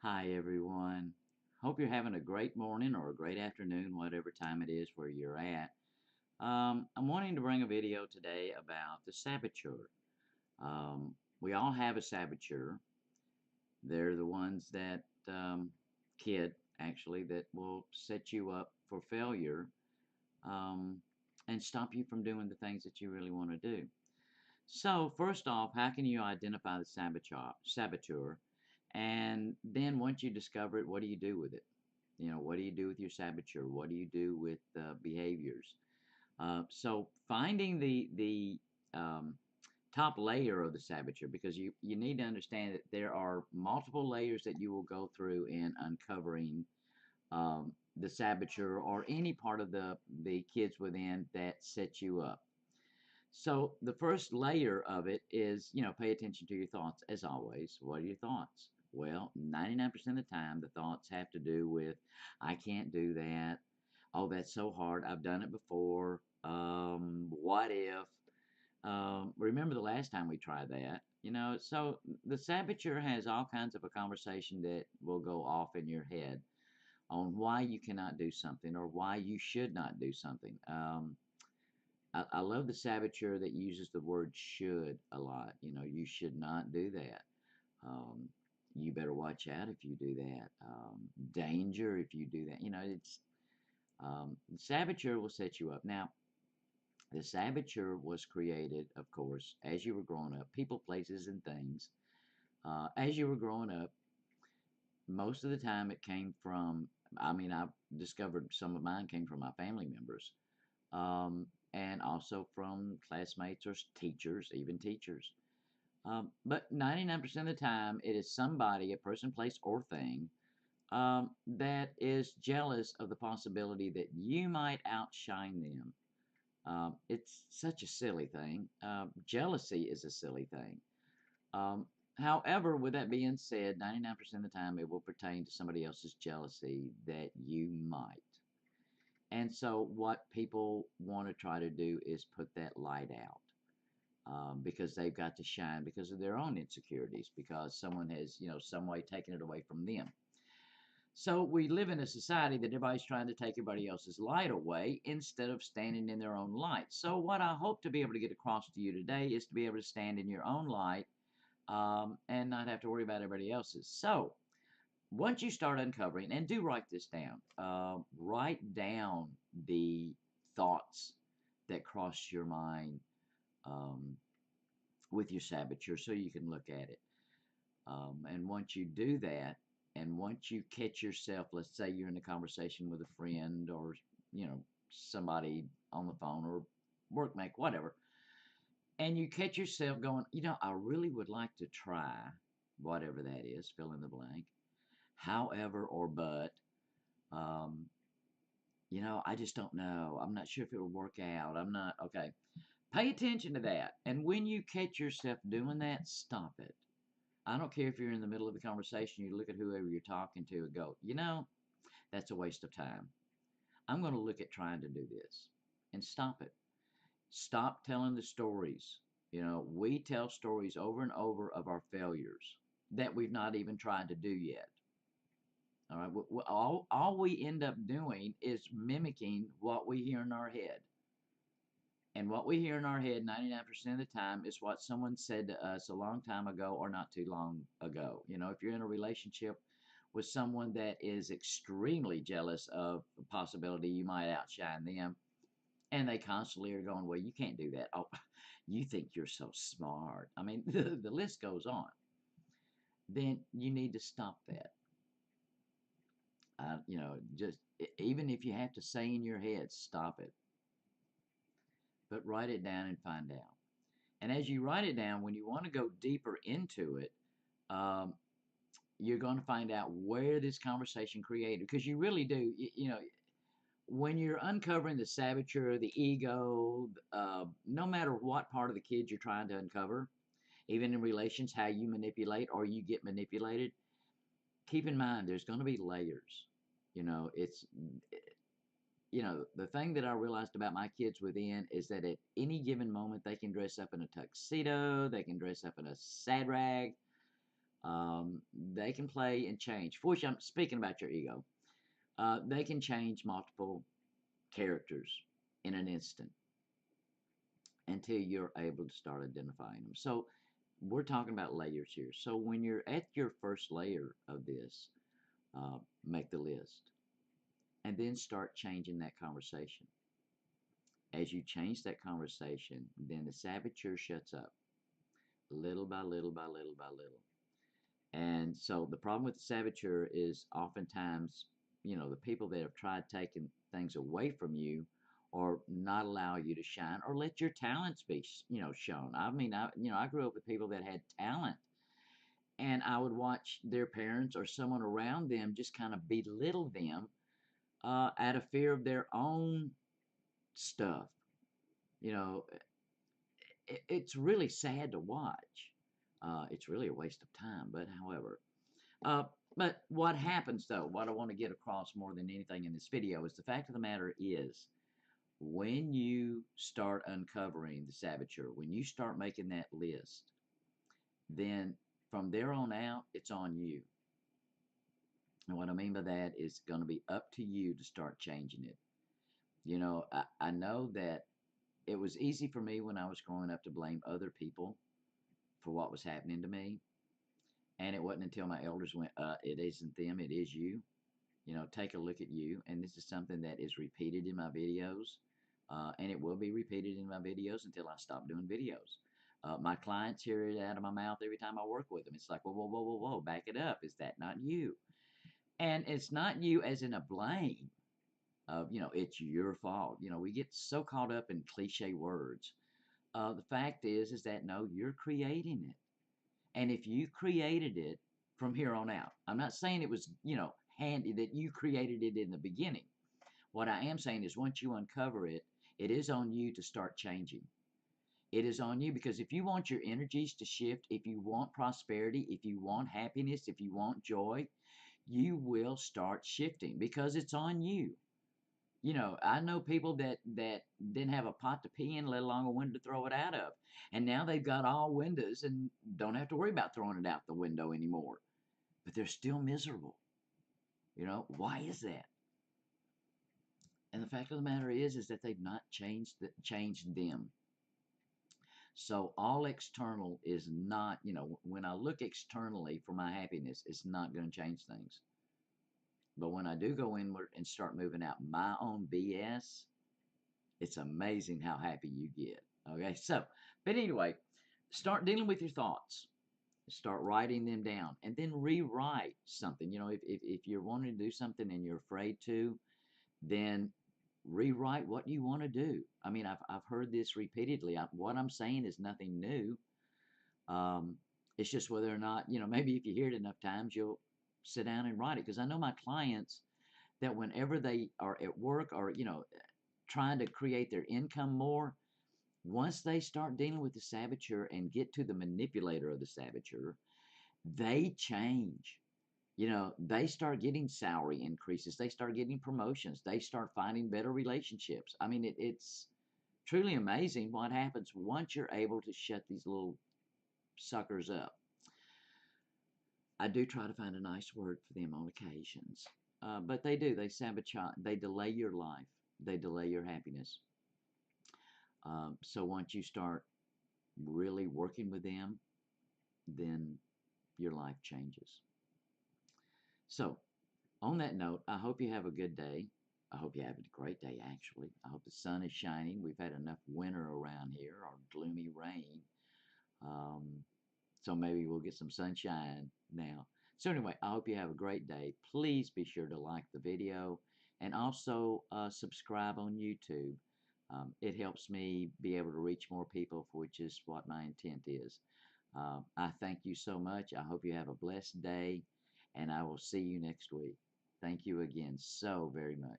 Hi, everyone. Hope you're having a great morning or a great afternoon, whatever time it is where you're at. I'm wanting to bring a video today about the saboteur. We all have a saboteur. They're the ones that, kid, actually, that will set you up for failure um, and stop you from doing the things that you really want to do. So, first off, how can you identify the saboteur? And then once you discover it, what do you do with it? What do you do with your saboteur? What do you do with behaviors? So finding the top layer of the saboteur, because you need to understand that there are multiple layers that you will go through in uncovering the saboteur or any part of the kids within that sets you up. So the first layer of it is, pay attention to your thoughts as always. What are your thoughts? Well, 99% of the time, the thoughts have to do with, I can't do that. Oh, that's so hard. I've done it before. What if? Remember the last time we tried that? So the saboteur has all kinds of a conversation that will go off in your head on why you cannot do something or why you should not do something. I love the saboteur that uses the word should a lot. You should not do that. Um, you better watch out if you do that. Danger if you do that. The saboteur will set you up. Now, the saboteur was created, of course, as you were growing up, people, places, and things. As you were growing up, most of the time it came from, I discovered some of mine came from my family members. And also from classmates or teachers, even teachers. But 99% of the time, it is somebody, a person, place, or thing that is jealous of the possibility that you might outshine them. It's such a silly thing. Jealousy is a silly thing. However, with that being said, 99% of the time, it will pertain to somebody else's jealousy that you might. And so, what people want to try to do is put that light out because they've got to shine because of their own insecurities, because someone has, some way taken it away from them. So, we live in a society that everybody's trying to take everybody else's light away instead of standing in their own light. So, what I hope to be able to get across to you today is to be able to stand in your own light and not have to worry about everybody else's. So, once you start uncovering, and do write this down, write down the thoughts that cross your mind um, with your saboteur so you can look at it. And once you do that, and once you catch yourself, let's say you're in a conversation with a friend or, somebody on the phone or workmate, whatever, and you catch yourself going, I really would like to try whatever that is, fill in the blank, however, or but, um, I just don't know. I'm not sure if it'll work out. I'm not, okay. Pay attention to that. And when you catch yourself doing that, stop it. I don't care if you're in the middle of the conversation, you look at whoever you're talking to and go, that's a waste of time. I'm going to look at trying to do this and stop it. Stop telling the stories. We tell stories over and over of our failures that we've not even tried to do yet. All right. All we end up doing is mimicking what we hear in our head. And what we hear in our head 99% of the time is what someone said to us a long time ago or not too long ago. If you're in a relationship with someone that is extremely jealous of the possibility you might outshine them, and they constantly are going, well, you can't do that. Oh, you think you're so smart. I mean, the list goes on. Then you need to stop that. Just even if you have to say in your head, stop it. But write it down and find out. And as you write it down, when you want to go deeper into it, um, you're going to find out where this conversation created. Because you really do, when you're uncovering the saboteur, the ego, no matter what part of the kid you're trying to uncover, even in relations, how you manipulate or you get manipulated, keep in mind there's going to be layers. It's the thing that I realized about my kids within is that at any given moment they can dress up in a tuxedo, they can dress up in a sad rag, They can play and change. For which I'm speaking about your ego. They can change multiple characters in an instant until you're able to start identifying them. So we're talking about layers here. So when you're at your first layer of this, make the list and then start changing that conversation. As you change that conversation, then the saboteur shuts up little by little by little by little. And so the problem with the saboteur is oftentimes, the people that have tried taking things away from you or not allow you to shine or let your talents be, shown. I mean, I grew up with people that had talent, and I would watch their parents or someone around them just kind of belittle them out of fear of their own stuff. You know, it's really sad to watch. It's really a waste of time, but however. But what happens though, what I want to get across more than anything in this video is the fact of the matter is when you start uncovering the saboteur, when you start making that list, then from there on out, it's on you. And what I mean by that is going to be up to you to start changing it. I know that it was easy for me when I was growing up to blame other people for what was happening to me. And it wasn't until my elders went, it isn't them, it is you. Take a look at you. And this is something that is repeated in my videos. And it will be repeated in my videos until I stop doing videos. My clients hear it out of my mouth every time I work with them. It's like, whoa, whoa, whoa, whoa, whoa, back it up. Is that not you? And it's not you as in a blame of, it's your fault. We get so caught up in cliche words. The fact is that no, you're creating it. And if you created it from here on out, I'm not saying it was, handy that you created it in the beginning. What I am saying is once you uncover it, it is on you to start changing. It is on you because if you want your energies to shift, if you want prosperity, if you want happiness, if you want joy, you will start shifting because it's on you. I know people that didn't have a pot to pee in, let alone a window to throw it out of. And now they've got all windows and don't have to worry about throwing it out the window anymore. But they're still miserable. Why is that? And the fact of the matter is that they've not changed them. So all external is not, when I look externally for my happiness, it's not going to change things. But when I do go inward and start moving out my own BS, it's amazing how happy you get. Okay, so, but anyway, start dealing with your thoughts. Start writing them down and then rewrite something. If you're wanting to do something and you're afraid to, then rewrite what you want to do. I mean, I've heard this repeatedly. What I'm saying is nothing new. It's just whether or not, maybe if you hear it enough times, you'll sit down and write it. Because I know my clients that whenever they are at work or, trying to create their income more, once they start dealing with the saboteur and get to the manipulator of the saboteur, they change. They start getting salary increases. They start getting promotions. They start finding better relationships. I mean, it's truly amazing what happens once you're able to shut these little suckers up. I do try to find a nice word for them on occasions. But they do. They sabotage. They delay your life. They delay your happiness. So once you start really working with them, then your life changes. So on that note, I hope you have a good day. I hope you have a great day, actually. I hope the sun is shining. We've had enough winter around here or gloomy rain. So maybe we'll get some sunshine now. So anyway, I hope you have a great day. Please be sure to like the video and also subscribe on YouTube. It helps me be able to reach more people, which is what my intent is. I thank you so much. I hope you have a blessed day, and I will see you next week. Thank you again so very much.